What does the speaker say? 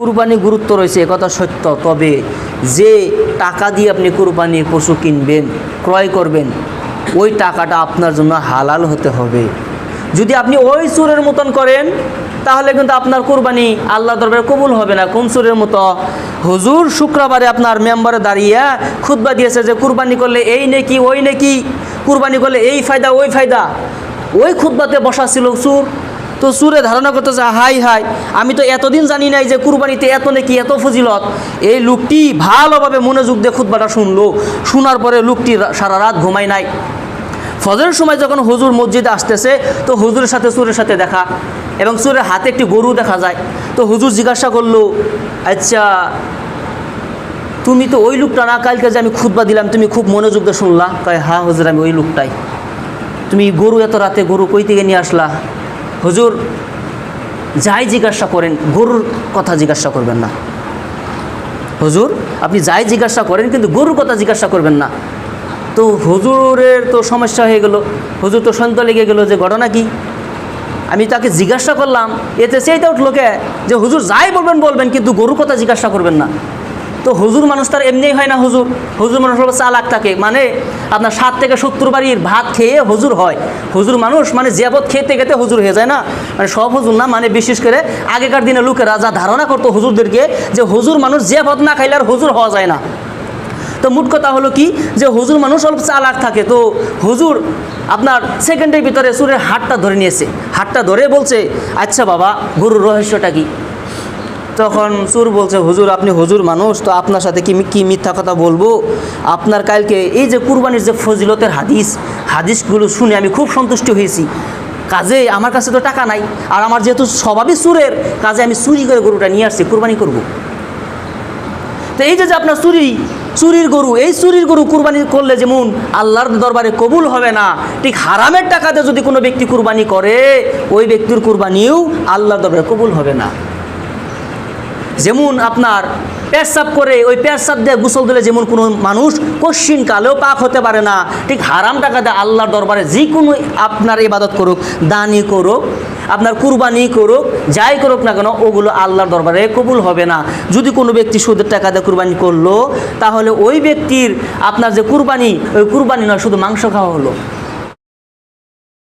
কুরবানি গুরুত্ব রয়েছে একথা সত্য, তবে যে টাকা দিয়ে আপনি কুরবানি পশু কিনবেন, ক্রয় করবেন, ওই টাকাটা আপনার জন্য হালাল হতে হবে। যদি আপনি ওই সুরের মতন করেন তাহলে কিন্তু আপনার কুরবানি আল্লাহ দরবারে কবুল হবে না। কোন সুরের মতো? হুজুর শুক্রবারে আপনার মেম্বারে দাঁড়িয়ে খুতবা দিয়েছে যে কুরবানি করলে এই নেকি ওই নেকি, কুরবানি করলে এই ফায়দা ওই ফায়দা, ওই খুতবাতে বসা ছিল সুর। তো সুরে ধারণা করতেছে হাই হাই, আমি তো এতদিন জানি নাই যে কুরবানিতে এত নেকি এত ফজিলত। এই লোকটি ভালোভাবে মনোযোগ দিয়ে খুতবাটা শুনলো, শোনার পরে লোকটি সারা রাত ঘুমায় নাই। ফজরের সময় যখন হুজুর মসজিদে আসতেছে তো হুজুরের সাথে সুরের সাথে দেখা, এবং সুরের হাতে একটি গরু দেখা যায়। তো হুজুর জিজ্ঞাসা করলো, আচ্ছা তুমি তো ওই লোকটা না, কালকে যে আমি খুতবা দিলাম তুমি খুব মনোযোগ দিয়ে শুনলা? কয় হ্যাঁ হুজুর আমি ওই লোকটাই। তুমি গরু এত রাতে গরু কই থেকে নিয়ে আসলা? হুজুর যাই জিজ্ঞাসা করেন গরুর কথা জিজ্ঞাসা করবেন না। হুজুর আপনি যাই জিজ্ঞাসা করেন কিন্তু গরুর কথা জিজ্ঞাসা করবেন না। তো হুজুরের তো সমস্যা হয়ে গেল, হুজুর তো সন্দেহ লেগে গেল যে ঘটনা কি। আমি তাকে জিজ্ঞাসা করলাম, এতে সেইটা উঠলো কে যে হুজুর যাই বলবেন বলবেন কিন্তু গরুর কথা জিজ্ঞাসা করবেন না। তো হুজুর মানুষ তার এমনিই হয় না, হুজুর মানুষ হলো চালাক থাকে, মানে আপনার 60 থেকে 70 বাড়ির ভাত খেয়ে হুজুর হয়। হুজুর মানুষ মানে জেবত খেতে খেতে হুজুর হয়ে যায় না, মানে সব হুজুর না, মানে বিশেষ করে আগেকার দিনে লোকেরা যা ধারণা করতো হুজুরদেরকে যে হুজুর মানুষ জেবত না খাইলে আর হুজুর হওয়া যায় না। তো মোট কথা হলো কি যে হুজুর মানুষ অল্প চালাক থাকে। তো হুজুর আপনার সেকেন্ডের ভিতরে সুরের হাতটা ধরে নিয়েছে, হাতটা ধরে বলছে আচ্ছা বাবা গরুর রহস্যটা কি? তখন সুর বলছে হুজুর আপনি হুজুর মানুষ, তো আপনার সাথে কি মিথ্যা কথা বলবো? আপনার কালকে এই যে কুরবানির যে ফজিলতের হাদিসগুলো শুনে আমি খুব সন্তুষ্ট হয়েছি। কাজে আমার কাছে তো টাকা নাই, আর আমার যেহেতু স্বভাবই সুরের, কাজে আমি চুরি করে গরুটা নিয়ে আসছি, কুরবানি করব। তো এই যে আপনার চুরির গরু, এই চুরির গরু কুরবানি করলে যেমন আল্লাহর দরবারে কবুল হবে না, ঠিক হারামের টাকাতে যদি কোনো ব্যক্তি কুরবানি করে ওই ব্যক্তির কুরবানিও আল্লাহর দরবারে কবুল হবে না। যেমন আপনার পেশাব করে ওই পেশাব দিয়ে গোসল দিলে যেমন কোনো মানুষ কশিন কালেও পাক হতে পারে না, ঠিক হারাম টাকাতে আল্লাহর দরবারে যে কোনো আপনার ইবাদত করুক, দানি করুক, আপনার কুরবানি করুক, যাই করুক না কেন ওগুলো আল্লাহর দরবারে কবুল হবে না। যদি কোনো ব্যক্তি সুদের টাকা দিয়ে কুরবানি করলো তাহলে ওই ব্যক্তির আপনার যে কুরবানি, ওই কুরবানি নয় শুধু মাংস খাওয়া হলো।